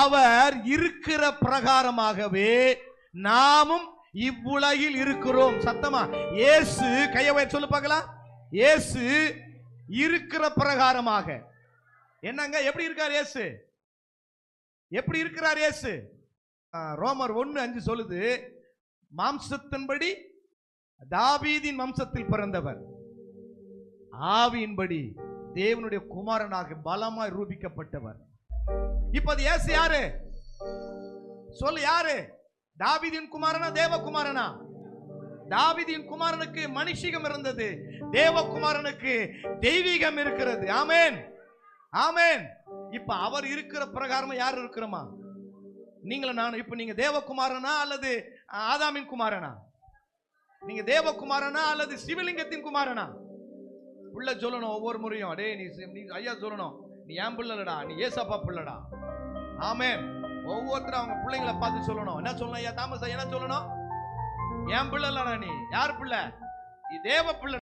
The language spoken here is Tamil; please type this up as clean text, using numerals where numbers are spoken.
அவர் இருக்கிற பிரகாரமாகவே நாமும் இவ்வுலகில் இருக்கிறோம். சத்தமா இயேசு கையை சொல்லு பார்க்கலாம். இயேசு இருக்கிற பிரகாரமாக என்னங்க, எப்படி இருக்கார் இயேசு? எப்படி இருக்கிறார் இயேசு? ரோமர் 1:5 சொல்லுது, மாம்சத்தின்படி தாவீதின் வம்சத்தில் பிறந்தவர், ஆவியின்படி தேவனுடைய குமாரனாக பலமாய் ரூபிக்கப்பட்டவர். இப்ப அது இயேசு யாரு? சொல்லு, யாரு? தாவீதின் குமாரனா தேவகுமாரனா? தாவீதின் குமாரனுக்கு மனுஷிகம் இருந்தது, தேவகுமாரனுக்கு தெய்வீகம் இருக்கிறது. ஆமென், ஆமென். இப்ப அவர் இருக்கிற பிரகாரம் யார் இருக்கிறோமா? நீங்கள நான். இப்ப நீங்க தேவகுமாரனா அல்லது ஆதாமின் குமாரனா? நீங்க தேவகுமாரனா அல்லது சிவலிங்கத்தின் குமாரனா? புள்ள சொல்லணும் ஒவ்வொரு முறையும், அடே நீ ஐயா சொல்லணும், நீ ஏன் பிள்ளைடா, நீ ஏசப்பா பிள்ளைடா. ஆமென். ஒவ்வொருத்தரும் அவங்க பிள்ளைங்களை பார்த்து சொல்லணும். என்ன சொல்லணும் ஐயா தாமஸ்? என்ன சொல்லணும்? என் பிள்ளை இல்லடா, நீ யார் பிள்ளை? தேவ பிள்ளை.